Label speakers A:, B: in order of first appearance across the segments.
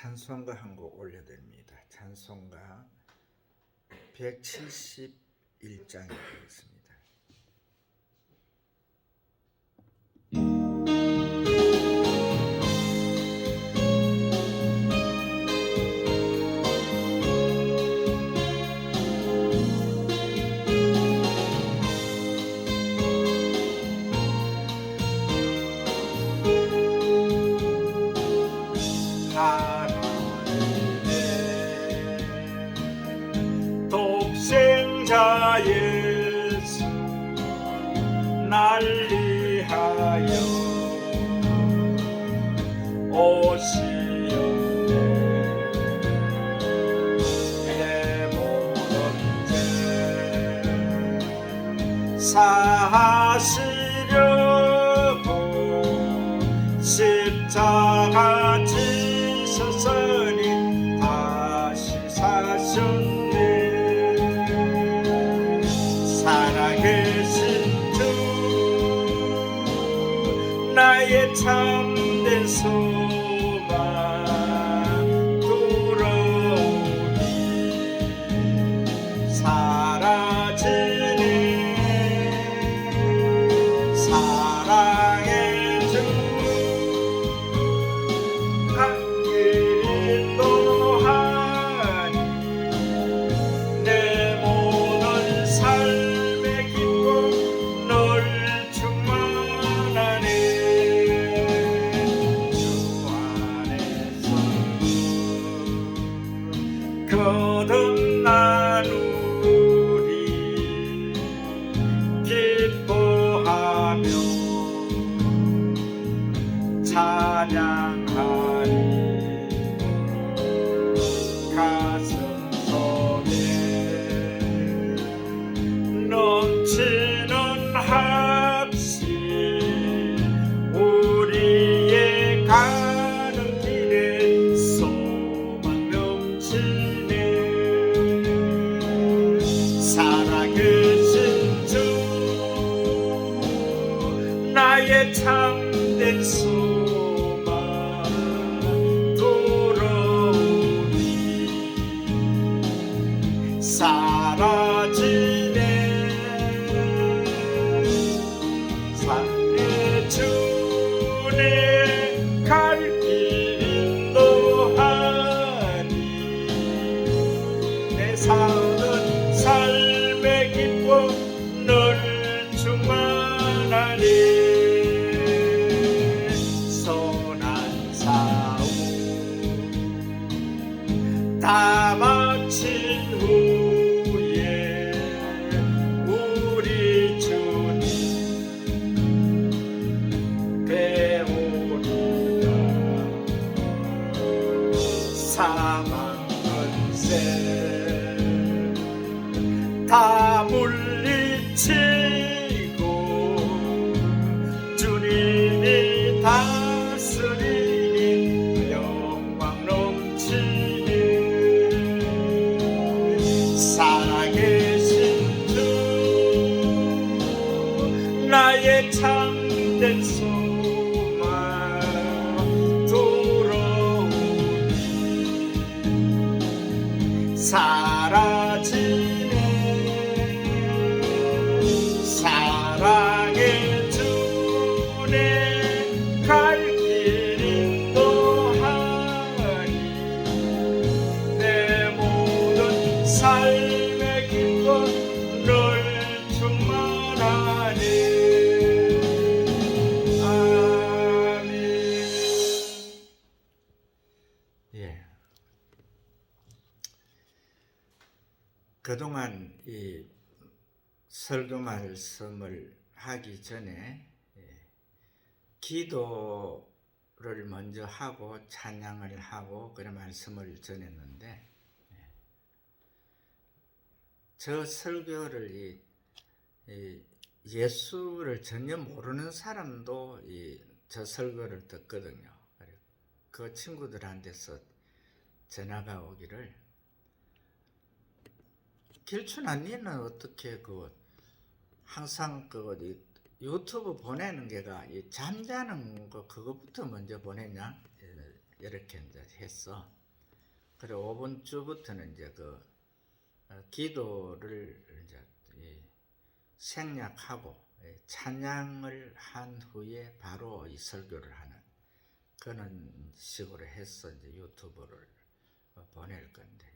A: 찬송가 한 곡 올려드립니다. 찬송가 171장이 되겠습니다.
B: 독생자 예수 날 위하여 오시었네. 내 모든 죄 사하시려고 십자가 지셨으니 다시 사셨네. 살아계신 주 나의 참된 소망 돌아오니 사라지네. 사랑의 주 함께 인도하니 내 모든 삶의 기쁨 널 충만하네. 주 안에서 거듭나누리 기뻐하며 찬양하리. 가슴 속에 넘치는 합시 우리의 가는 길에 소망 넘치네. 살아계신 주 나의 참된 소망 돌아오니 사라지네. 사랑의 주내 갈 길 인도하니 내 사는 삶의 기쁨 널 충만하니. 선한 싸움 다 마친 후에 우리 주님 배우리라. 사망 권세 다 물리치고 주님이 다스리니 영광 넘치니. 살아계신 주 나의 참된 소망 돌아오니 사라지네. 사랑의 주내 갈 길 인도하니 내 모든 삶의 기쁨 널 충만하니. 아멘.
A: 예. 그동안 이 설교 말씀을 하기 전에 기도를 먼저 하고 찬양을 하고 그런 말씀을 전했는데, 저 설교를 예수를 전혀 모르는 사람도 저 설교를 듣거든요. 그 친구들한테서 전화가 오기를, 길춘 언니는 어떻게 항상 유튜브 보내는 게가 잠자는 거 그것부터 먼저 보내냐? 이렇게 이제 했어. 그리고 5번 주부터는 이제 그 기도를 이제 생략하고 찬양을 한 후에 바로 이 설교를 하는 그런 식으로 해서 이제 유튜브를 보낼 건데,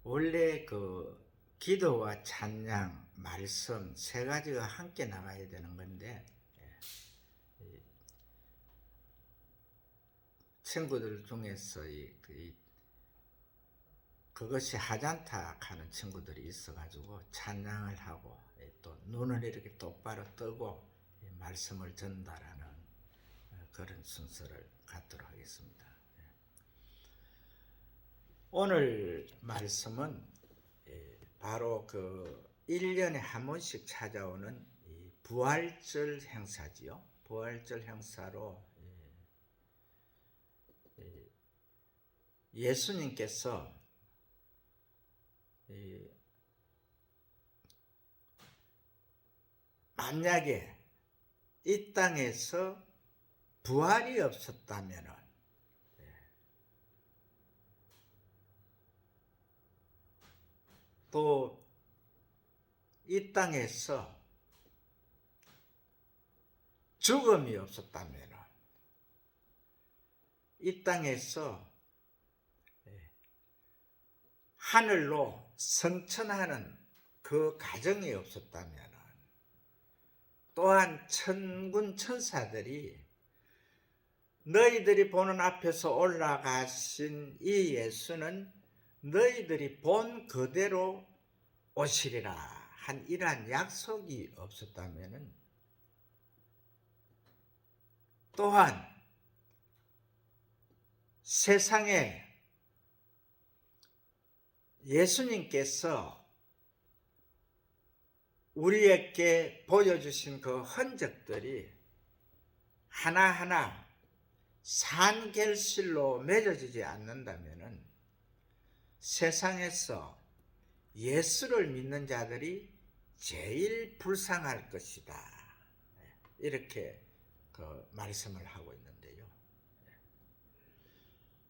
A: 원래 그 기도와 찬양, 말씀 세 가지가 함께 나가야 되는 건데, 친구들 중에서 그것이 하찮다 하는 친구들이 있어가지고 찬양을 하고 또 눈을 이렇게 똑바로 뜨고 말씀을 전달하는 그런 순서를 갖도록 하겠습니다. 오늘 말씀은 바로 그 1년에 한 번씩 찾아오는 부활절 행사지요. 부활절 행사로 예수님께서 만약에 이 땅에서 부활이 없었다면은 또 이 땅에서 죽음이 없었다면은 이 땅에서 하늘로 승천하는 그 가정이 없었다면, 또한 천군 천사들이 너희들이 보는 앞에서 올라가신 이 예수는 너희들이 본 그대로 오시리라 한 이러한 약속이 없었다면, 또한 세상에 예수님께서 우리에게 보여주신 그 흔적들이 하나하나 산결실로 맺어지지 않는다면 세상에서 예수를 믿는 자들이 제일 불쌍할 것이다. 이렇게 그 말씀을 하고 있는데요.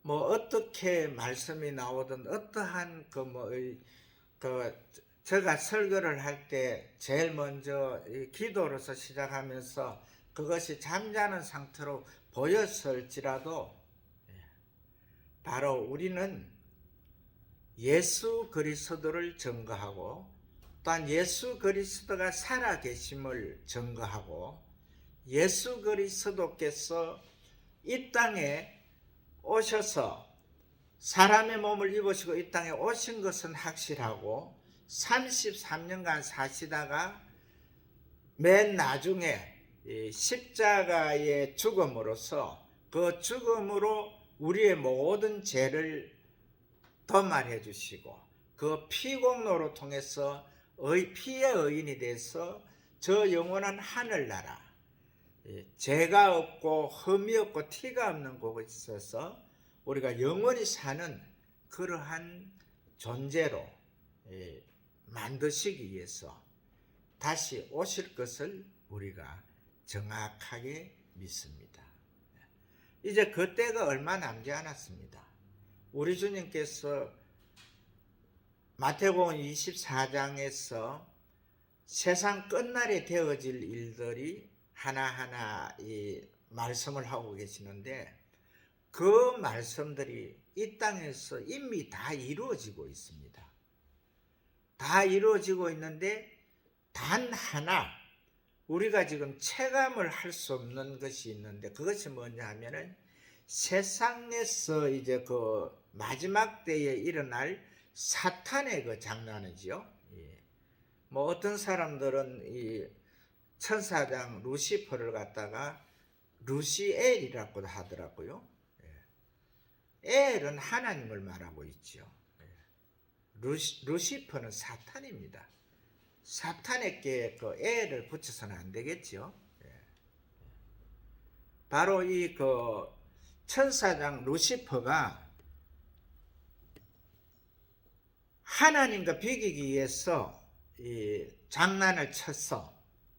A: 뭐 어떻게 말씀이 나오든 어떠한 제가 설교를 할 때 제일 먼저 기도로서 시작하면서 그것이 잠자는 상태로 보였을지라도 바로 우리는 예수 그리스도를 증거하고 또한 예수 그리스도가 살아계심을 증거하고 예수 그리스도께서 이 땅에 오셔서 사람의 몸을 입으시고 이 땅에 오신 것은 확실하고 33년간 사시다가 맨 나중에 십자가의 죽음으로써 그 죽음으로 우리의 모든 죄를 도말해 주시고 그 피공로로 통해서 피의 의인이 돼서 저 영원한 하늘나라, 죄가 없고 흠이 없고 티가 없는 곳에 있어서 우리가 영원히 사는 그러한 존재로 만드시기 위해서 다시 오실 것을 우리가 정확하게 믿습니다. 이제 그때가 얼마 남지 않았습니다. 우리 주님께서 마태복음 24장에서 세상 끝날에 되어질 일들이 하나하나 이 말씀을 하고 계시는데 그 말씀들이 이 땅에서 이미 다 이루어지고 있습니다. 다 이루어지고 있는데 단 하나 우리가 지금 체감을 할 수 없는 것이 있는데 그것이 뭐냐 하면은 세상에서 이제 그 마지막 때에 일어날 사탄의 그 장난이지요. 뭐 어떤 사람들은 이 천사장 루시퍼를 갖다가 루시엘이라고도 하더라고요. 엘은 하나님을 말하고 있죠. 루시퍼는 사탄입니다. 사탄에게 그 엘을 붙여서는 안 되겠죠. 바로 이 그 천사장 루시퍼가 하나님과 비기기 위해서 이 장난을 쳤어.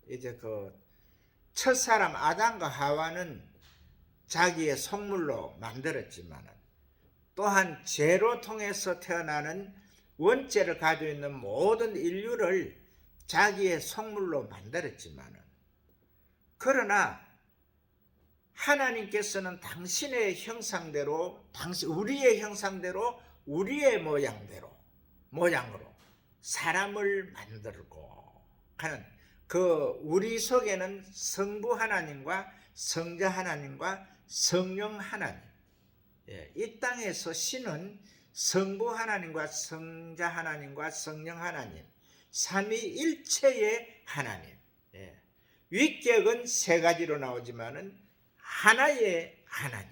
A: 이제 그 첫사람 아담과 하와는 자기의 속물로 만들었지만은 또한 죄로 통해서 태어나는 원죄를 가지고 있는 모든 인류를 자기의 속물로 만들었지만은 그러나 하나님께서는 당신의 형상대로, 우리의 형상대로, 우리의 모양으로 사람을 만들고 하는 그 우리 속에는 성부 하나님과 성자 하나님과 성령 하나님, 이 땅에서 신은 성부 하나님과 성자 하나님과 성령 하나님, 삼위일체의 하나님. 위격은 세 가지로 나오지만은 하나의 하나님,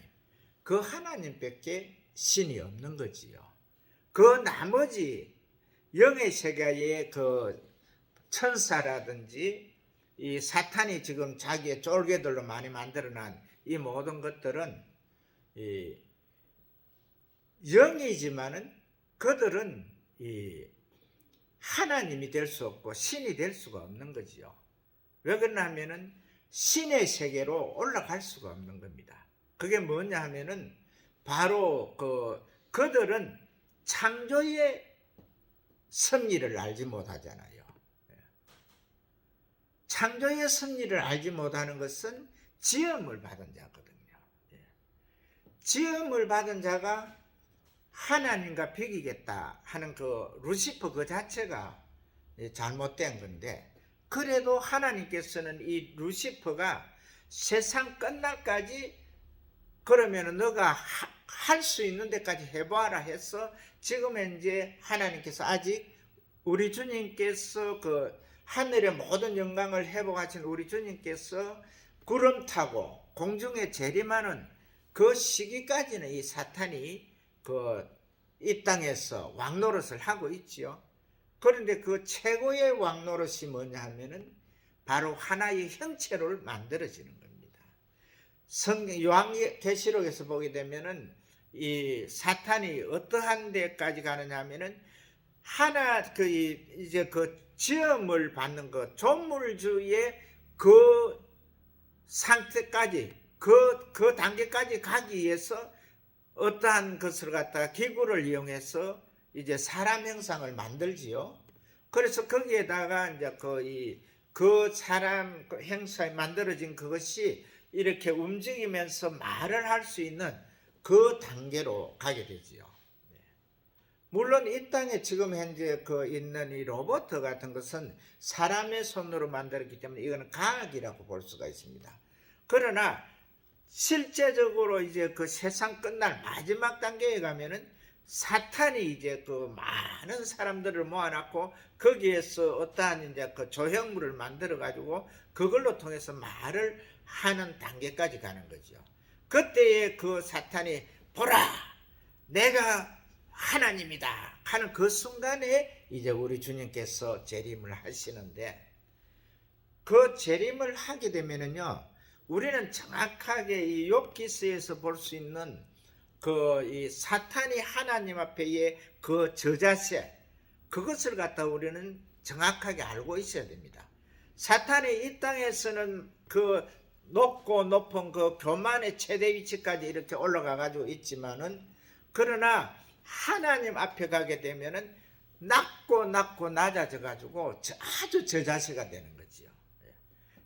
A: 그 하나님밖에 신이 없는 거지요. 그 나머지 영의 세계의 그 천사라든지 이 사탄이 지금 자기의 쫄개들로 많이 만들어낸 이 모든 것들은 이 영이지만은 그들은 이 하나님이 될 수 없고 신이 될 수가 없는 거지요. 왜 그러냐 하면은 신의 세계로 올라갈 수가 없는 겁니다. 그게 뭐냐 하면은 바로 그들은 창조의 섭리를 알지 못하잖아요. 창조의 섭리를 알지 못하는 것은 지음을 받은 자거든요. 지음을 받은 자가 하나님과 비기겠다 하는 그 루시퍼 그 자체가 잘못된 건데, 그래도 하나님께서는 이 루시퍼가 세상 끝날까지 그러면 너가 할 수 있는 데까지 해봐라 해서 지금 이제 하나님께서 아직 우리 주님께서 그 하늘의 모든 영광을 회복하신 우리 주님께서 구름 타고 공중에 재림하는 그 시기까지는 이 사탄이 이 땅에서 왕노릇을 하고 있지요. 그런데 그 최고의 왕노릇이 뭐냐 하면은 바로 하나의 형체를 만들어지는 겁니다. 요한계시록에서 보게 되면은 이 사탄이 어떠한 데까지 가느냐 하면은 이제 그 지음을 받는 그 존물주의 그 상태까지 그 단계까지 가기 위해서 어떠한 것을 갖다가 기구를 이용해서 이제 사람 형상을 만들지요. 그래서 거기에다가 이제 그 사람 형상이 만들어진 그것이 이렇게 움직이면서 말을 할 수 있는 그 단계로 가게 되지요. 물론 이 땅에 지금 현재 있는 이 로봇 같은 것은 사람의 손으로 만들었기 때문에 이거는 과학이라고 볼 수가 있습니다. 그러나 실제적으로 이제 그 세상 끝날 마지막 단계에 가면은 사탄이 이제 그 많은 사람들을 모아놨고 거기에서 어떠한 이제 그 조형물을 만들어 가지고 그걸로 통해서 말을 하는 단계까지 가는 거죠. 그때에 그 사탄이 보라, 내가 하나님이다 하는 그 순간에 이제 우리 주님께서 재림을 하시는데, 그 재림을 하게 되면은요, 우리는 정확하게 이 욥기서에서 볼 수 있는 이 사탄이 하나님 앞에의 그 저자세, 그것을 갖다 우리는 정확하게 알고 있어야 됩니다. 사탄이 이 땅에서는 그 높고 높은 그 교만의 최대 위치까지 이렇게 올라가 가지고 있지만은, 그러나 하나님 앞에 가게 되면은 낮고 낮아져 가지고 아주 저자세가 되는 거지요.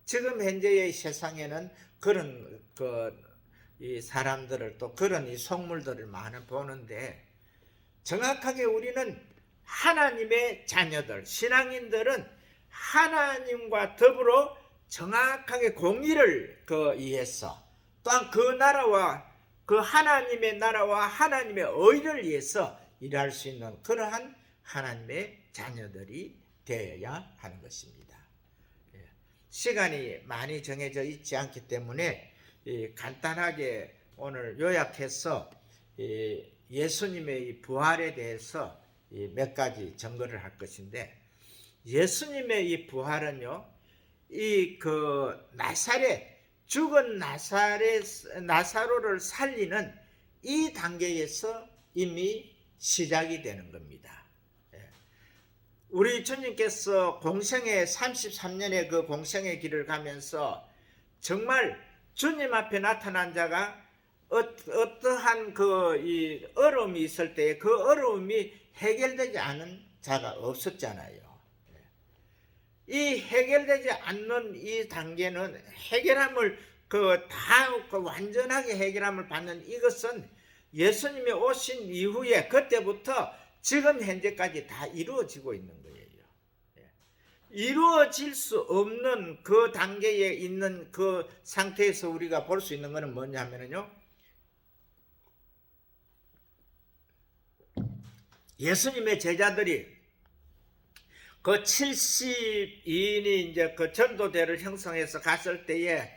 A: 지금 현재의 세상에는 그런 이 사람들을 또 그런 이 속물들을 많이 보는데, 정확하게 우리는 하나님의 자녀들, 신앙인들은 하나님과 더불어 정확하게 공의를 위해서, 또한 그 나라와 그 하나님의 나라와 하나님의 의를 위해서 일할 수 있는 그러한 하나님의 자녀들이 되어야 하는 것입니다. 시간이 많이 정해져 있지 않기 때문에 간단하게 오늘 요약해서 예수님의 이 부활에 대해서 몇 가지 증거를 할 것인데, 예수님의 이 부활은요, 죽은 나사로를 살리는 이 단계에서 이미 시작이 되는 겁니다. 우리 주님께서 공생의 33년의 그 공생의 길을 가면서 정말 주님 앞에 나타난 자가 어떠한 이 어려움이 있을 때 그 어려움이 해결되지 않은 자가 없었잖아요. 이 해결되지 않는 이 단계는 해결함을 완전하게 해결함을 받는 이것은 예수님이 오신 이후에 그때부터 지금 현재까지 다 이루어지고 있는 거예요. 이루어질 수 없는 그 단계에 있는 그 상태에서 우리가 볼 수 있는 것은 뭐냐면요, 예수님의 제자들이 그 72인이 이제 그 전도대를 형성해서 갔을 때에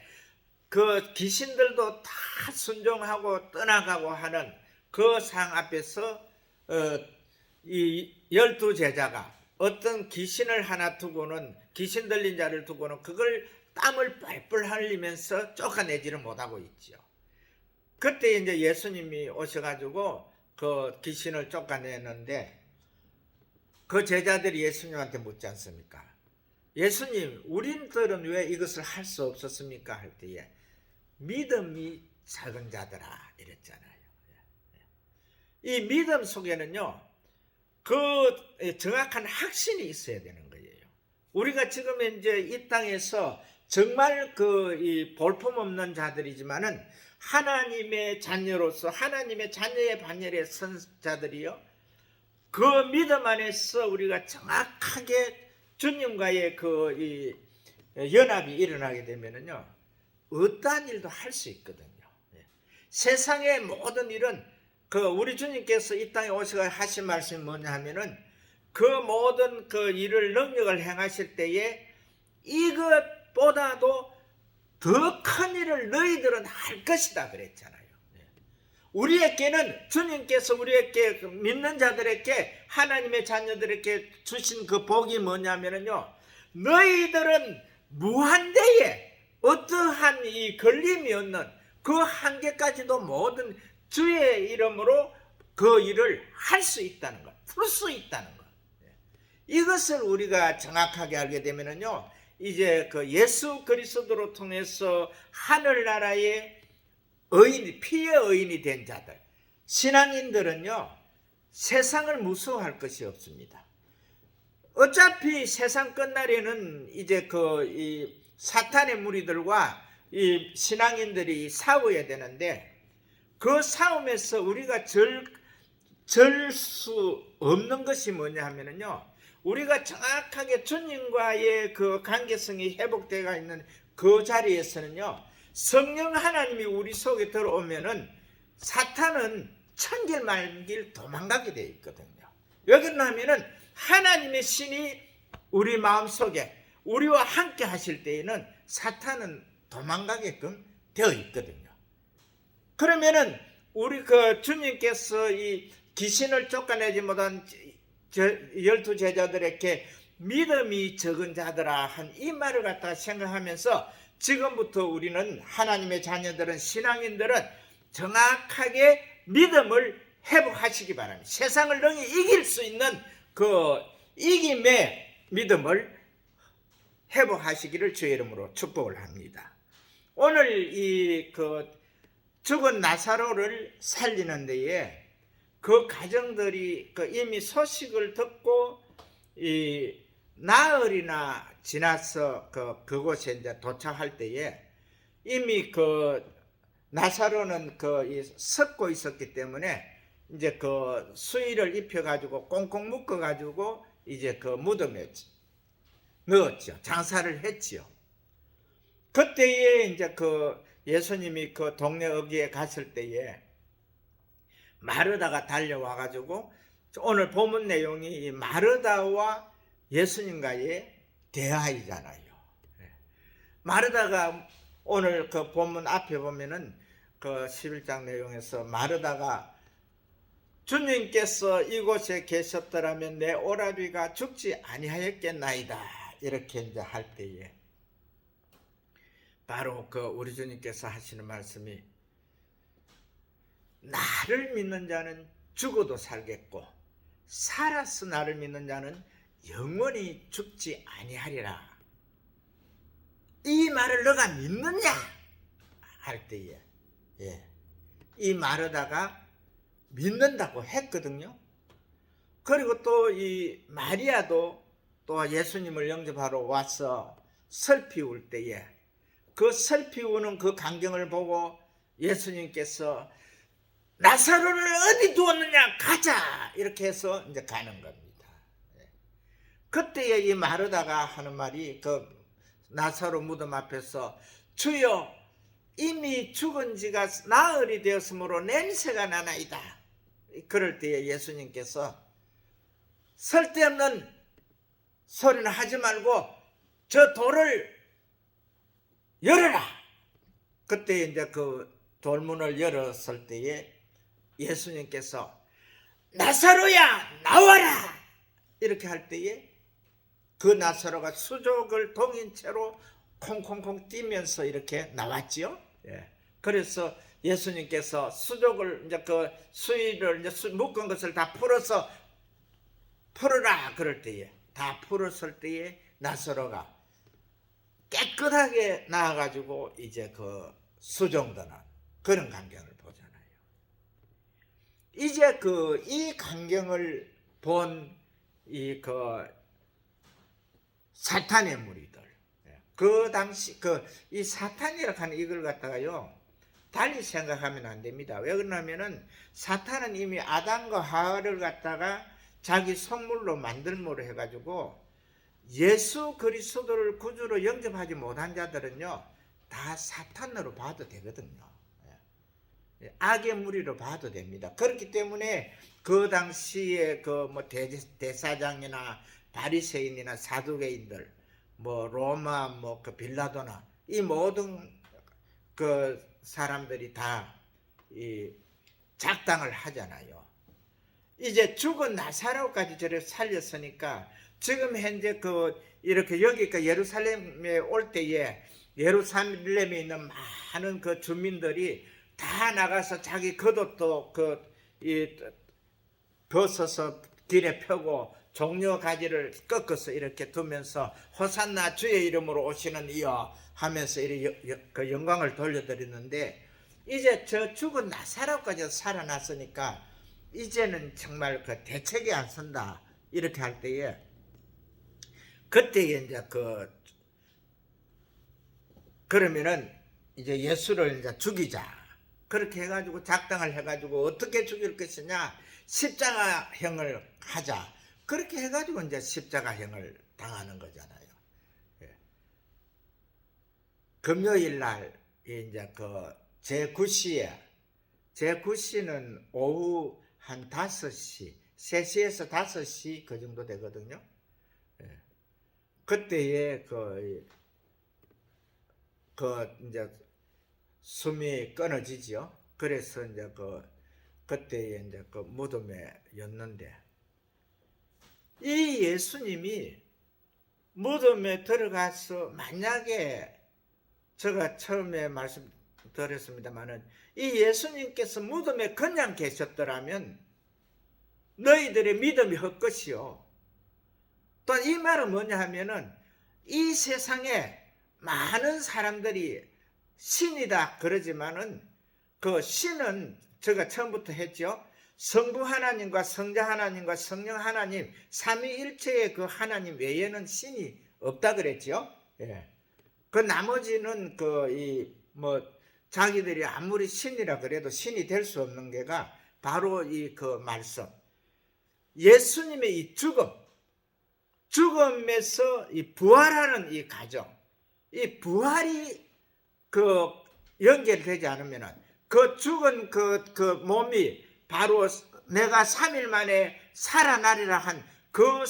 A: 그 귀신들도 다 순종하고 떠나가고 하는 그 상 앞에서 이 12제자가 어떤 귀신을 하나 두고는, 귀신 들린 자를 두고는 그걸 땀을 뻘뻘 흘리면서 쫓아내지를 못하고 있죠. 그때 이제 예수님이 오셔가지고 그 귀신을 쫓아내는데 그 제자들이 예수님한테 묻지 않습니까? 예수님, 우리들은 왜 이것을 할 수 없었습니까? 할 때에 믿음이 작은 자들아 이랬잖아요. 이 믿음 속에는요, 그 정확한 확신이 있어야 되는 거예요. 우리가 지금 이제 이 땅에서 정말 이 볼품없는 자들이지만은 하나님의 자녀로서 하나님의 자녀의 반열에 선 자들이요, 그 믿음 안에서 우리가 정확하게 주님과의 이 연합이 일어나게 되면은요, 어떠한 일도 할 수 있거든요. 세상의 모든 일은 우리 주님께서 이 땅에 오셔서 하신 말씀이 뭐냐 하면은 그 모든 그 일을 능력을 행하실 때에 이것보다도 더 큰 일을 너희들은 할 것이다 그랬잖아요. 우리에게는 주님께서 우리에게 믿는 자들에게 하나님의 자녀들에게 주신 그 복이 뭐냐면요, 너희들은 무한대에 어떠한 이 걸림이 없는 그 한계까지도 모든 주의 이름으로 그 일을 할 수 있다는 것, 풀 수 있다는 것. 이것을 우리가 정확하게 알게 되면요, 이제 그 예수 그리스도로 통해서 하늘나라의 피의 의인이 된 자들, 신앙인들은요, 세상을 무서워할 것이 없습니다. 어차피 세상 끝날에는 이제 이 사탄의 무리들과 이 신앙인들이 싸워야 되는데, 그 싸움에서 우리가 절 수 없는 것이 뭐냐 하면요, 우리가 정확하게 주님과의 그 관계성이 회복되어 있는 그 자리에서는요, 성령 하나님이 우리 속에 들어오면은 사탄은 천길만길 도망가게 되어 있거든요. 왜 그러냐 하면은 하나님의 신이 우리 마음속에 우리와 함께 하실 때에는 사탄은 도망가게끔 되어 있거든요. 그러면은 우리 주님께서 이 귀신을 쫓아내지 못한 12제자들에게 믿음이 적은 자들아 한 이 말을 갖다가 생각하면서 지금부터 우리는 하나님의 자녀들은, 신앙인들은 정확하게 믿음을 회복하시기 바랍니다. 세상을 능히 이길 수 있는 그 이김의 믿음을 회복하시기를 주의 이름으로 축복을 합니다. 오늘 이 죽은 나사로를 살리는 데에 그 가정들이 이미 소식을 듣고 이 나흘이나 지나서 그곳에 이제 도착할 때에 이미 나사로는 썩고 있었기 때문에 이제 수의를 입혀가지고 꽁꽁 묶어가지고 이제 무덤에 넣었죠. 장사를 했지요. 그때에 이제 예수님이 동네 어귀에 갔을 때에 마르다가 달려와가지고, 오늘 본문 내용이 이 마르다와 예수님과의 대화이잖아요. 마르다가 오늘 본문 앞에 보면은 11장 내용에서 마르다가 주님께서 이곳에 계셨더라면 내 오라비가 죽지 아니하였겠나이다 이렇게 이제 할 때에 바로 우리 주님께서 하시는 말씀이, 나를 믿는 자는 죽어도 살겠고 살아서 나를 믿는 자는 영원히 죽지 아니하리라. 이 말을 너가 믿느냐? 할 때에 이 마르다가 믿는다고 했거든요. 그리고 또 이 마리아도 또 예수님을 영접하러 와서 슬피울 때에 그 슬피우는 그 광경을 보고 예수님께서 나사로를 어디 두었느냐 가자 이렇게 해서 이제 가는 겁니다. 그때에 이 마르다가 하는 말이 그 나사로 무덤 앞에서 주여 이미 죽은 지가 나흘이 되었으므로 냄새가 나나이다. 그럴 때에 예수님께서 쓸데없는 소리는 하지 말고 저 돌을 열어라. 그때 이제 그 돌문을 열었을 때에 예수님께서 나사로야 나와라 이렇게 할 때에 그 나사로가 수족을 동인 채로 콩콩콩 뛰면서 이렇게 나왔지요. 그래서 예수님께서 수족을 이제 그 수의를 이제 묶은 것을 다 풀어라 그럴 때에 다 풀었을 때에 나사로가 깨끗하게 나와가지고 이제 그 수종드는 그런 광경을 보잖아요. 이제 그 이 광경을 본 이 그 사탄의 무리들 그 당시 그 이 사탄이라고 하는 이걸 갖다가요 달리 생각하면 안 됩니다. 왜 그러냐면은 사탄은 이미 아담과 하와를 갖다가 자기 성물로 만들므로 해가지고 예수 그리스도를 구주로 영접하지 못한 자들은요 다 사탄으로 봐도 되거든요. 악의 무리로 봐도 됩니다. 그렇기 때문에 그 당시에 그 뭐 대사장이나 바리새인이나 사두개인들 뭐 로마 뭐 그 빌라도나 이 모든 그 사람들이 다 이 작당을 하잖아요. 이제 죽은 나사로까지 저를 살렸으니까 지금 현재 그 이렇게 여기가 예루살렘에 올 때에 예루살렘에 있는 많은 그 주민들이 다 나가서 자기 겉옷도 이 벗어서 길에 펴고 종려 가지를 꺾어서 이렇게 두면서 호산나 주의 이름으로 오시는 이여 하면서 이렇게 그 영광을 돌려드리는데 이제 저 죽은 나사로까지 살아났으니까 이제는 정말 그 대책이 안 선다 이렇게 할 때에 그때에 이제 그러면은 이제 예수를 이제 죽이자 그렇게 해가지고 작당을 해가지고 어떻게 죽일 것이냐 십자가형을 하자 그렇게 해가지고 이제 십자가형을 당하는 거잖아요. 금요일 날 이제 그 제9시는 오후 한 5시 3시에서 5시 그 정도 되거든요. 그때에 이제 숨이 끊어지죠. 그래서 이제 그때에 이제 그 무덤에였는데 이 예수님이 무덤에 들어가서 만약에 제가 처음에 말씀드렸습니다만은 이 예수님께서 무덤에 그냥 계셨더라면 너희들의 믿음이 헛것이요. 또 이 말은 뭐냐 하면은 이 세상에 많은 사람들이 신이다 그러지만은 그 신은 제가 처음부터 했죠. 성부 하나님과 성자 하나님과 성령 하나님 삼위일체의 그 하나님 외에는 신이 없다 그랬죠. 그 나머지는 자기들이 아무리 신이라 그래도 신이 될 수 없는 게가 바로 이 그 말씀. 예수님의 이 죽음에서 이 부활하는 이 과정, 이 부활이 연결되지 않으면은 그 죽은 그 몸이 바로 내가 3일 만에 살아나리라 한 그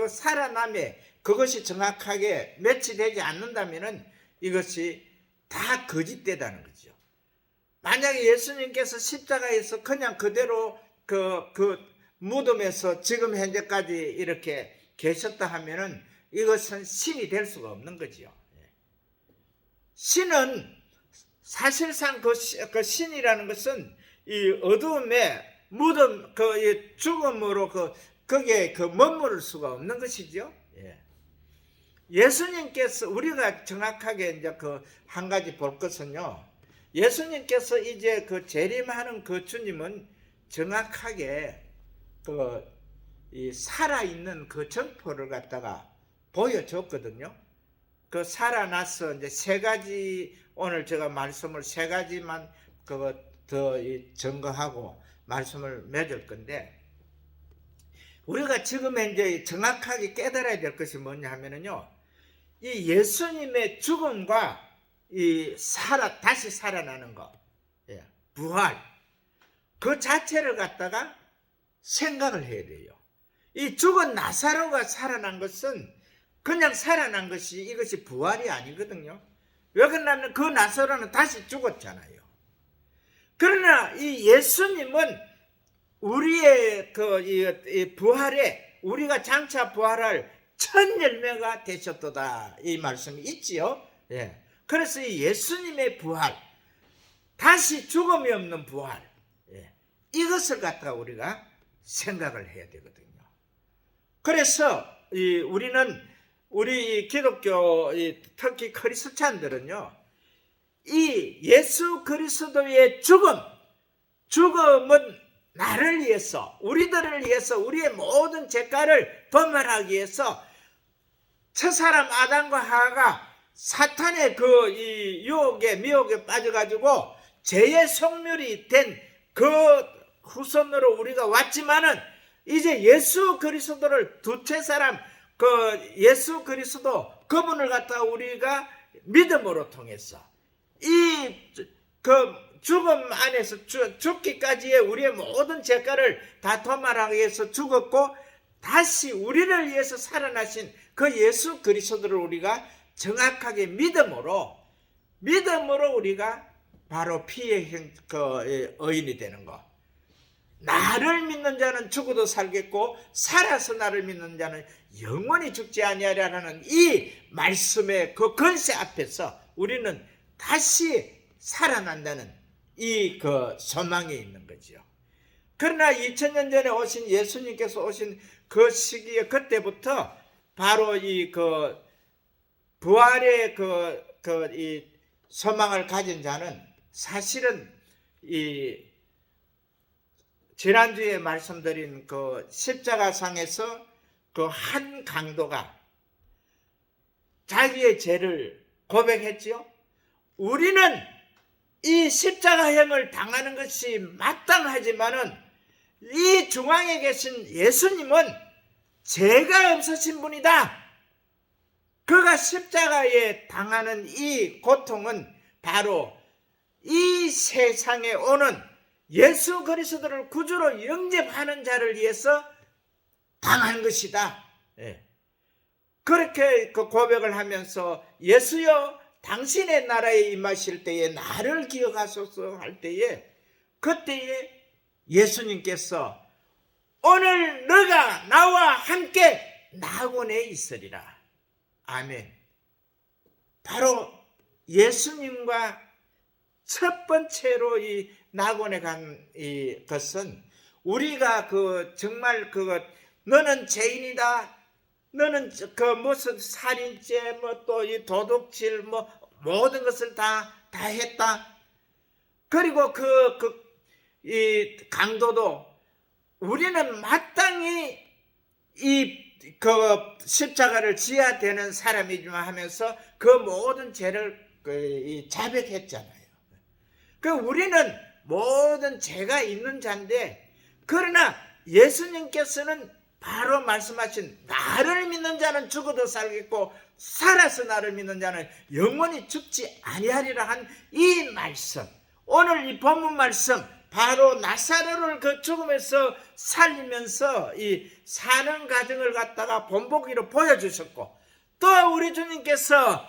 A: 살아남에 그것이 정확하게 매치되지 않는다면은 이것이 다 거짓되다는 거죠. 만약에 예수님께서 십자가에서 그냥 그대로 그 무덤에서 지금 현재까지 이렇게 계셨다 하면은 이것은 신이 될 수가 없는 거지요. 신은 사실상 그 신이라는 것은 이 어두움에 무덤 이 죽음으로 거기에 머무를 수가 없는 것이죠. 예수님께서 우리가 정확하게 이제 한 가지 볼 것은요. 예수님께서 이제 그 재림하는 그 주님은 정확하게 이 살아있는 그 정포를 갖다가 보여줬거든요. 그 살아나서 이제 세 가지, 오늘 제가 말씀을 세 가지만 그거 더 증거하고 말씀을 맺을 건데, 우리가 지금 이제 정확하게 깨달아야 될 것이 뭐냐 하면은요, 이 예수님의 죽음과 이 다시 살아나는 것, 부활, 그 자체를 갖다가 생각을 해야 돼요. 이 죽은 나사로가 살아난 것은 그냥 살아난 것이, 이것이 부활이 아니거든요. 왜 그러냐면 그 나사로는 다시 죽었잖아요. 그러나 이 예수님은 우리의 이 부활에, 우리가 장차 부활할 첫 열매가 되셨도다, 이 말씀이 있지요. 그래서 이 예수님의 부활, 다시 죽음이 없는 부활, 이것을 갖다가 우리가 생각을 해야 되거든요. 그래서 우리 기독교, 특히 크리스찬들은요, 이 예수 그리스도의 죽음은 나를 위해서, 우리들을 위해서, 우리의 모든 죄가를 범하기 위해서 첫사람 아담과 하와가 사탄의 이 유혹에, 미혹에 빠져가지고 죄의 속물이 된 그 후손으로 우리가 왔지만은, 이제 예수 그리스도를 두째 사람, 예수 그리스도 그분을 갖다가 우리가 믿음으로 통해서 죽음 안에서 죽기까지의 우리의 모든 죄가를 다 도말하기 위해서 죽었고, 다시 우리를 위해서 살아나신 그 예수 그리스도를 우리가 정확하게 믿음으로 우리가 바로 피의 의인이 되는 것. 나를 믿는 자는 죽어도 살겠고 살아서 나를 믿는 자는 영원히 죽지 아니하리라는 이 말씀의 그 권세 앞에서 우리는 다시 살아난다는 이 소망이 있는 거죠. 그러나 2000년 전에 오신 예수님께서 오신 그 시기에, 그때부터 바로 이 부활의 이 소망을 가진 자는 사실은 지난주에 말씀드린 십자가상에서 한 강도가 자기의 죄를 고백했지요. 우리는 이 십자가형을 당하는 것이 마땅하지만은 이 중앙에 계신 예수님은 죄가 없으신 분이다. 그가 십자가에 당하는 이 고통은 바로 이 세상에 오는 예수 그리스도를 구주로 영접하는 자를 위해서 당한 것이다. 그렇게 고백을 하면서 예수여 당신의 나라에 임하실 때에 나를 기억하소서 할 때에, 그때에 예수님께서 오늘 너가 나와 함께 낙원에 있으리라. 아멘. 바로 예수님과 첫 번째로 이 낙원에 간 것은, 우리가 정말 너는 죄인이다, 너는 무슨 살인죄, 또 이 도둑질, 모든 것을 다 했다. 그리고 이 강도도 우리는 마땅히 십자가를 지어야 되는 사람이지만 하면서 그 모든 죄를 자백했잖아요. 우리는 모든 죄가 있는 자인데, 그러나 예수님께서는 바로 말씀하신 나를 믿는 자는 죽어도 살겠고 살아서 나를 믿는 자는 영원히 죽지 아니하리라 한 이 말씀, 오늘 이 본문 말씀, 바로 나사로를 그 죽음에서 살리면서 이 사는 과정을 갖다가 본보기로 보여주셨고, 또 우리 주님께서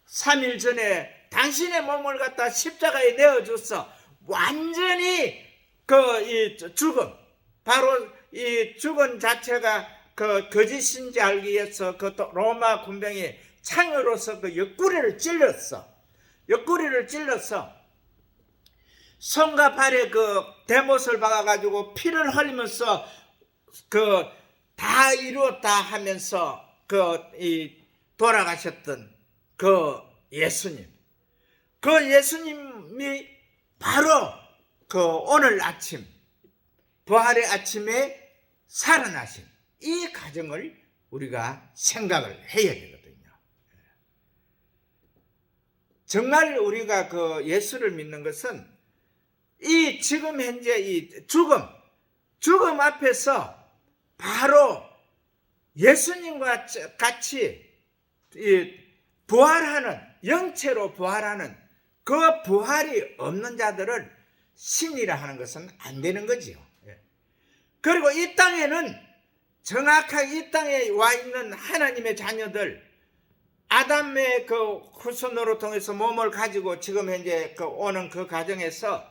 A: 3일 전에 당신의 몸을 갖다 십자가에 내어줘서 완전히 이 죽음, 바로 이 죽은 자체가 거짓인지 알기 위해서 로마 군병이 창으로서 옆구리를 찔렀어. 손과 발에 대못을 박아가지고 피를 흘리면서 다 이루었다 하면서 돌아가셨던 예수님. 그 예수님이 바로 그 오늘 아침 부활의 아침에 살아나신 이 가정을 우리가 생각을 해야 되거든요. 정말 우리가 그 예수를 믿는 것은 이 지금 현재 이 죽음 앞에서 바로 예수님과 같이 이 부활하는, 영체로 부활하는 그 부활이 없는 자들을 신이라 하는 것은 안 되는 거지요. 그리고 이 땅에는 정확하게 이 땅에 와 있는 하나님의 자녀들, 아담의 그 후손으로 통해서 몸을 가지고 지금 현재 그 오는 그 과정에서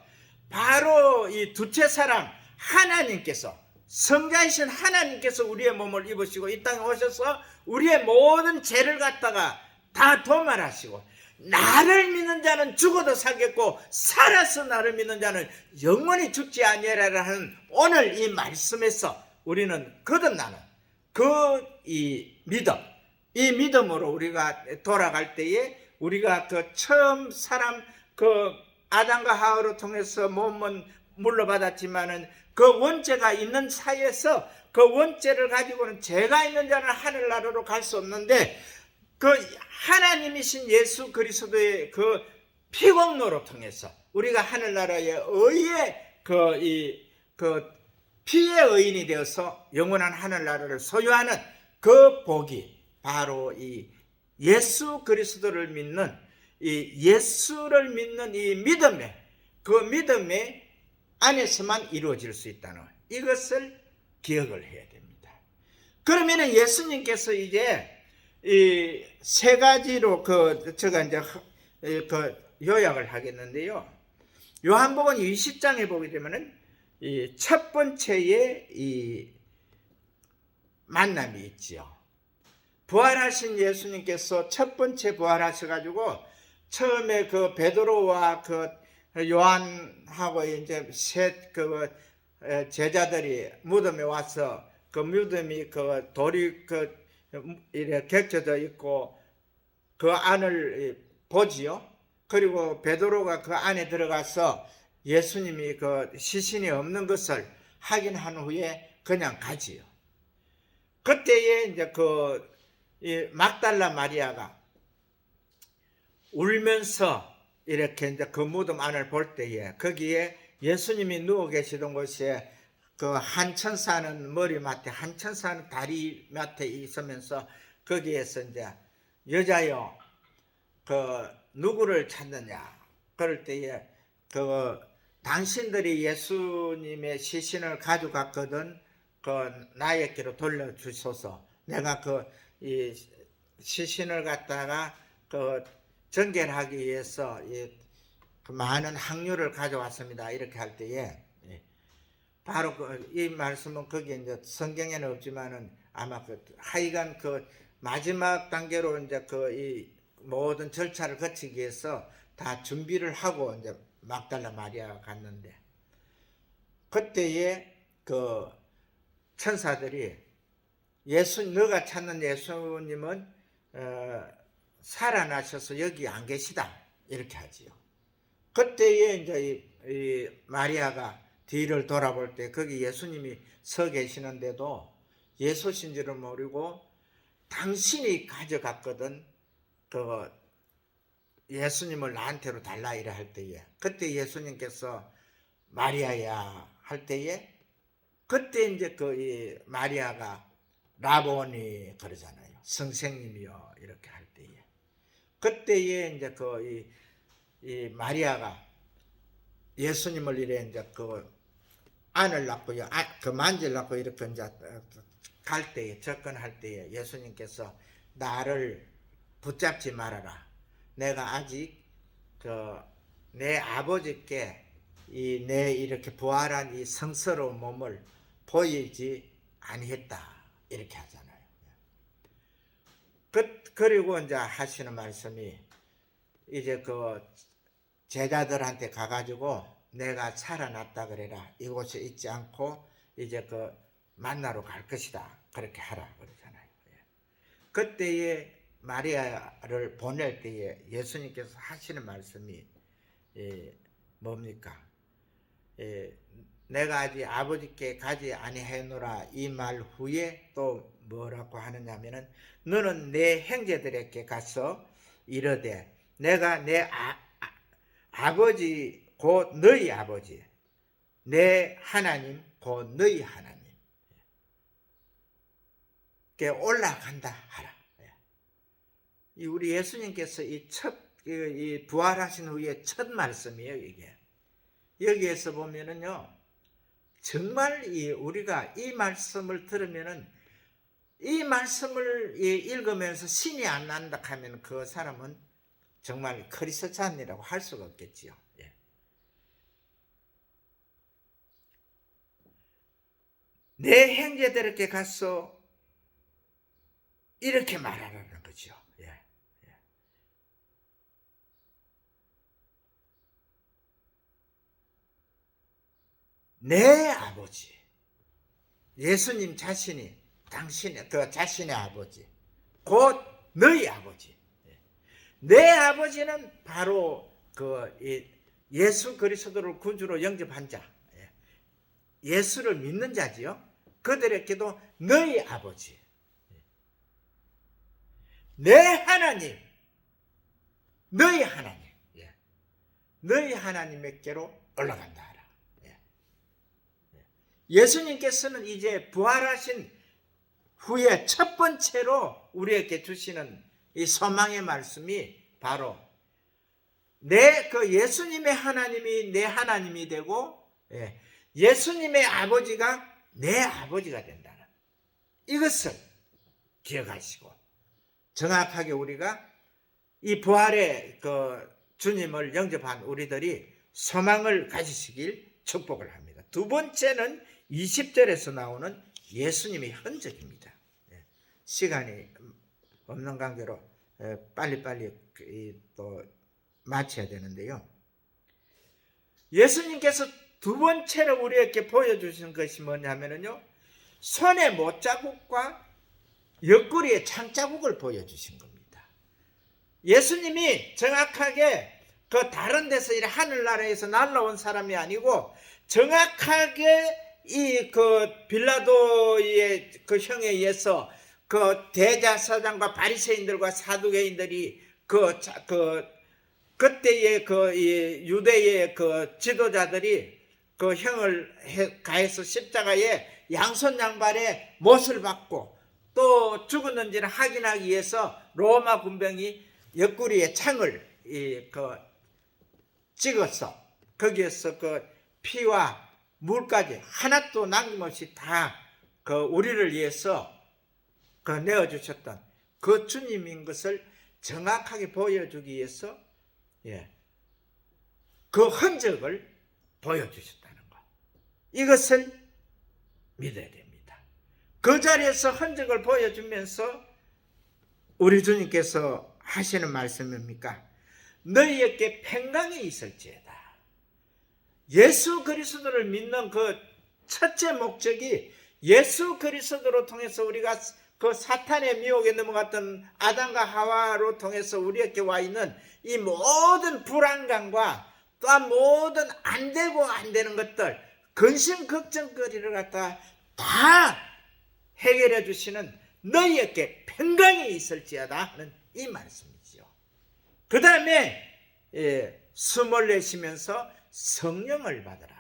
A: 바로 이 두째 사람 하나님께서, 성자이신 하나님께서 우리의 몸을 입으시고 이 땅에 오셔서 우리의 모든 죄를 갖다가 다 도말하시고, 나를 믿는 자는 죽어도 살겠고 살아서 나를 믿는 자는 영원히 죽지 아니하리라 하는 오늘 이 말씀에서 우리는 거듭나는 이 믿음으로 우리가 돌아갈 때에 우리가 그 처음 사람 그 아담과 하와로 통해서 몸은 물러받았지만은 그 원죄가 있는 사이에서 그 원죄를 가지고는 죄가 있는 자는 하늘나라로 갈 수 없는데, 그 하나님이신 예수 그리스도의 그 피공로로 통해서 우리가 하늘나라의 의의 그 피의 의인이 되어서 영원한 하늘나라를 소유하는 그 복이 바로 이 예수 그리스도를 믿는 예수를 믿는 이 믿음의 그 믿음의 안에서만 이루어질 수 있다는 이것을 기억을 해야 됩니다. 그러면은 예수님께서 이제 이 세 가지로 제가 이제 요약을 하겠는데요. 요한복음 20장에 보게 되면은 이 첫 번째의 이 만남이 있지요. 부활하신 예수님께서 첫 번째 부활하셔가지고 처음에 그 베드로와 그 요한하고 이제 셋 제자들이 무덤에 와서 그 무덤이 그 돌이 이렇게 겹쳐져 있고 그 안을 보지요. 그리고 베드로가 그 안에 들어가서 예수님이 그 시신이 없는 것을 확인한 후에 그냥 가지요. 그때에 이제 이 막달라 마리아가 울면서 이렇게 이제 그 무덤 안을 볼 때에 거기에 예수님이 누워 계시던 곳에 그 한 천사는 머리맡에 한 천사는 다리맡에 있으면서 거기에서 이제 여자여 누구를 찾느냐 그럴 때에 당신들이 예수님의 시신을 가져갔거든 나에게로 돌려주소서. 내가 이 시신을 갖다가 정결하기 위해서 많은 향유를 가져왔습니다. 이렇게 할 때에 바로 이 말씀은 거기에 이제 성경에는 없지만은 아마 하여간 마지막 단계로 이제 이 모든 절차를 거치기 위해서 다 준비를 하고 이제 막달라 마리아가 갔는데, 그때에 천사들이 너가 찾는 예수님은 살아나셔서 여기 안 계시다 이렇게 하지요. 그때에 이제 이 마리아가 뒤를 돌아볼 때 거기 예수님이 서 계시는데도 예수신 줄을 모르고 당신이 가져갔거든 예수님을 나한테로 달라 이래 할 때에 그때 예수님께서 마리아야 할 때에 그때 이제 이 마리아가 라보니 그러잖아요. 선생님이요 이렇게 할 때에 그때에 이제 이 마리아가 예수님을 이래 이제 안을 낳고요, 만질라고 이렇게 이제 갈 때에 접근할 때에 예수님께서 나를 붙잡지 말아라. 내가 아직 내 아버지께 내 이렇게 부활한 이 성스러운 몸을 보이지 아니했다 이렇게 하잖아요. 그리고 이제 하시는 말씀이 이제 제자들한테 가가지고 내가 살아났다 그래라. 이곳에 있지 않고 이제 만나러 갈 것이다. 그렇게 하라 그러잖아요. 그때에 마리아를 보낼 때에 예수님께서 하시는 말씀이 뭡니까? 내가 아직 아버지께 가지 아니하노라 이 말 후에 또 뭐라고 하느냐면은 너는 내 형제들에게 가서 이르되 내가 내 아버지 곧 너희 아버지 내 하나님 곧 너희 하나님 께 올라간다 하라. 우리 예수님께서 이 부활하신 후에 첫 말씀이에요. 이게 여기에서 보면은요 정말 우리가 이 말씀을 들으면은 이 말씀을 읽으면서 신이 안 난다 하면 그 사람은 정말 크리스찬이라고 할 수가 없겠지요. 내 형제들에게 가서 이렇게 말하라는 거죠. 내 아버지, 예수님 자신이 당신의 그 자신의 아버지, 곧 너희 아버지. 내 아버지는 바로 그 예수 그리스도를 구주로 영접한 자, 예수를 믿는 자지요. 그들에게도 너희 아버지, 내 하나님, 너희 하나님, 너희 하나님에게로 올라간다 하라. 예수님께서는 이제 부활하신 후에 첫 번째로 우리에게 주시는 이 소망의 말씀이 바로 그 예수님의 하나님이 내 하나님이 되고 예수님의 아버지가 내 아버지가 된다는 이것을 기억하시고 정확하게 우리가 이 부활의 그 주님을 영접한 우리들이 소망을 가지시길 축복을 합니다. 두 번째는 20절에서 나오는 예수님의 흔적입니다. 시간이 없는 관계로 빨리빨리 또 마쳐야 되는데요. 예수님께서 두 번째로 우리에게 보여주신 것이 뭐냐면요, 손의 못자국과 옆구리의 창자국을 보여주신 겁니다. 예수님이 정확하게 그 다른 데서 하늘나라에서 날라온 사람이 아니고 정확하게 그 빌라도의 그 형에 의해서 그 대제사장과 바리새인들과 사두개인들이 그때의 그 유대의 그 지도자들이 그 형을 가해서 십자가에 양손 양발에 못을 박고 또 죽었는지를 확인하기 위해서 로마 군병이 옆구리에 창을 찍어서 거기에서 그 피와 물까지 하나도 남김없이 다 그 우리를 위해서 그 내어주셨던 그 주님인 것을 정확하게 보여주기 위해서 그 흔적을 보여주셨다는 것, 이것을 믿어야 됩니다. 그 자리에서 흔적을 보여주면서 우리 주님께서 하시는 말씀입니까? 너희에게 평강이 있을지어다. 예수 그리스도를 믿는 그 첫째 목적이 예수 그리스도로 통해서 우리가 그 사탄의 미혹에 넘어갔던 아담과 하와로 통해서 우리에게 와 있는 이 모든 불안감과 또한 모든 안 되고 안 되는 것들, 근심 걱정거리를 갖다 다 해결해 주시는 너희에게 평강이 있을지어다 하는 이 말씀이죠. 그 다음에 숨을 내쉬면서 성령을 받으라.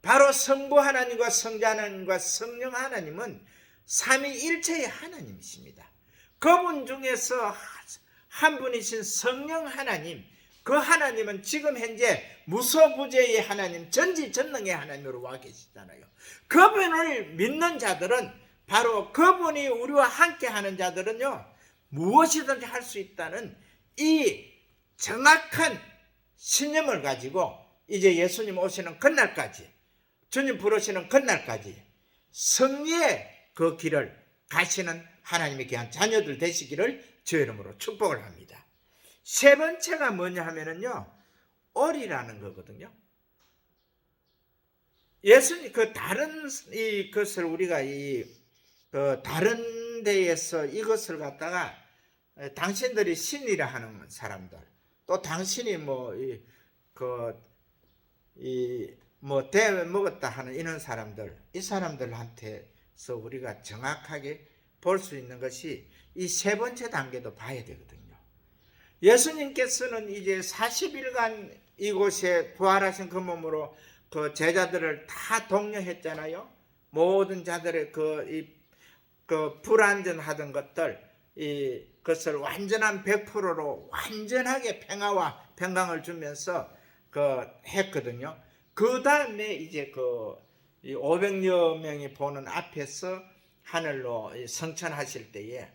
A: 바로 성부 하나님과 성자 하나님과 성령 하나님은 삼위일체의 하나님이십니다. 그분 중에서 한 분이신 성령 하나님, 그 하나님은 지금 현재 무소부재의 하나님, 전지전능의 하나님으로 와 계시잖아요. 그분을 믿는 자들은, 바로 그분이 우리와 함께 하는 자들은요, 무엇이든지 할 수 있다는 이 정확한 신념을 가지고 이제 예수님 오시는 그날까지, 주님 부르시는 그날까지 승리의 그 길을 가시는 하나님의 귀한 자녀들 되시기를 주의 이름으로 축복을 합니다. 세 번째가 뭐냐 하면은요, 오리라는 거거든요. 예수님 그 다른 것을 우리가 그 다른 데에서 이것을 갖다가 당신들이 신이라 하는 사람들, 또 당신이 대회 먹었다 하는 이런 사람들, 이 사람들한테서 우리가 정확하게 볼 수 있는 것이 이 세 번째 단계도 봐야 되거든요. 예수님께서는 이제 40일간 이곳에 부활하신 그 몸으로 그 제자들을 다 독려했잖아요. 모든 자들의 그 불완전하던 것들, 그것을 완전한 100%로 완전하게 평화와 평강을 주면서 했거든요. 그 다음에 이제 500여 명이 보는 앞에서 하늘로 성천하실 때에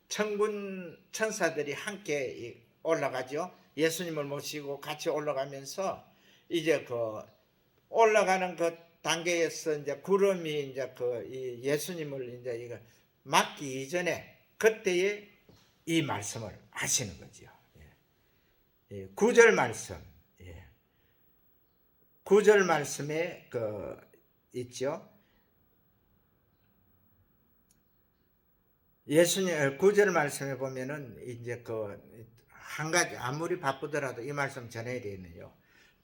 A: 천군 천사들이 함께 올라가죠. 예수님을 모시고 같이 올라가면서 이제 올라가는 그 단계에서 이제 구름이 이제 예수님을 이제 이거 막기 이전에 그때에 이 말씀을 하시는 거죠. 9절 말씀, 9절 말씀에 있죠. 예수님 9절 말씀에 보면은 이제 한 가지 아무리 바쁘더라도 이 말씀 전해야 되는요.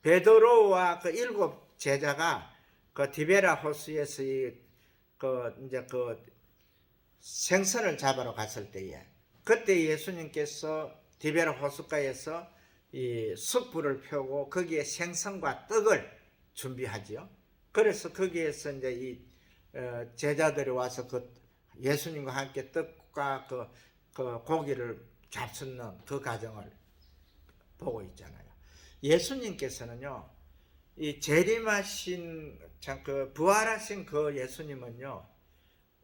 A: 베드로와 7 제자가 디베라 호수에서 이제 생선을 잡으러 갔을 때에 그때 예수님께서 디베라 호숫가에서 이 숯불을 펴고 거기에 생선과 떡을 준비하지요. 그래서 거기에서 이제 이 제자들이 와서 예수님과 함께 떡과 고기를 잡수는 그 과정을 보고 있잖아요. 예수님께서는요, 이 재림하신 부활하신 그 예수님은요,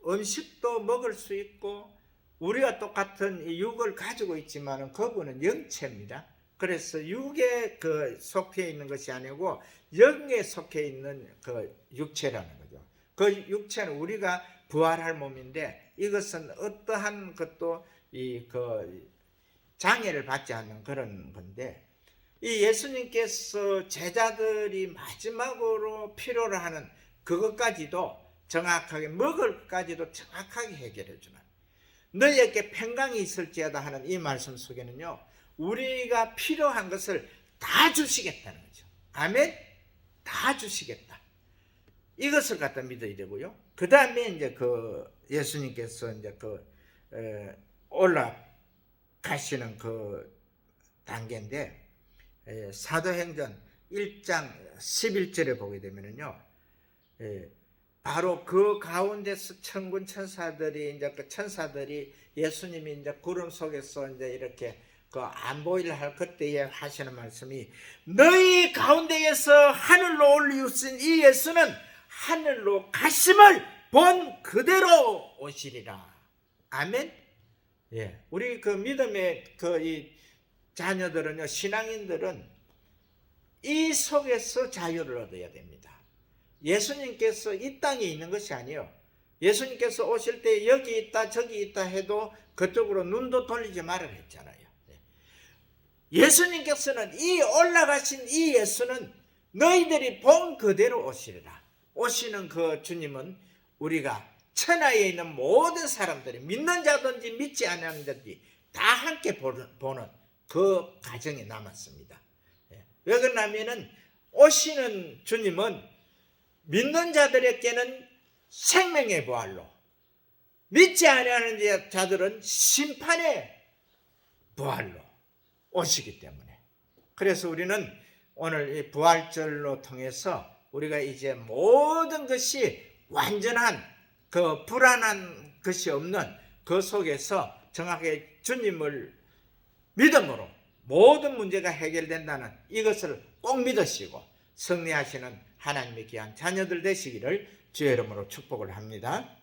A: 음식도 먹을 수 있고 우리가 똑같은 이 육을 가지고 있지만은 그분은 영체입니다. 그래서 육에 속해 있는 것이 아니고 영에 속해 있는 육체라는 거죠. 그 육체는 우리가 부활할 몸인데 이것은 어떠한 것도 장애를 받지 않는 그런 건데, 이 예수님께서 제자들이 마지막으로 필요로 하는 그것까지도 정확하게 먹을 것까지도 정확하게 해결해 주는, 너희에게 평강이 있을지어다 하는 이 말씀 속에는요, 우리가 필요한 것을 다 주시겠다는 거죠. 아멘. 다 주시겠다. 이것을 갖다 믿어야 되고요. 그 다음에 이제 예수님께서 이제 올라가시는 단계인데, 사도행전 1장 11절에 보게 되면은요, 바로 그 가운데서 천군 천사들이 이제 천사들이 예수님이 이제 구름 속에서 이제 이렇게 안 보이려 할 그때에 하시는 말씀이, 너희 가운데에서 하늘로 올리우신 이 예수는 하늘로 가심을 본 그대로 오시리라. 아멘. 우리 믿음의 이 자녀들은요, 신앙인들은 이 속에서 자유를 얻어야 됩니다. 예수님께서 이 땅에 있는 것이 아니에요. 예수님께서 오실 때 여기 있다 저기 있다 해도 그쪽으로 눈도 돌리지 말아라 했잖아요. 예수님께서는 이 올라가신 이 예수는 너희들이 본 그대로 오시리라. 오시는 그 주님은 우리가 천하에 있는 모든 사람들이 믿는 자든지 믿지 않는 자든지 다 함께 보는 그 과정이 남았습니다. 왜 그러냐면은 오시는 주님은 믿는 자들에게는 생명의 부활로, 믿지 않는 자들은 심판의 부활로 오시기 때문에, 그래서 우리는 오늘 이 부활절로 통해서 우리가 이제 모든 것이 완전한 불안한 것이 없는 그 속에서 정확하게 주님을 믿음으로 모든 문제가 해결된다는 이것을 꼭 믿으시고 승리하시는 하나님의 귀한 자녀들 되시기를 주의 이름으로 축복을 합니다.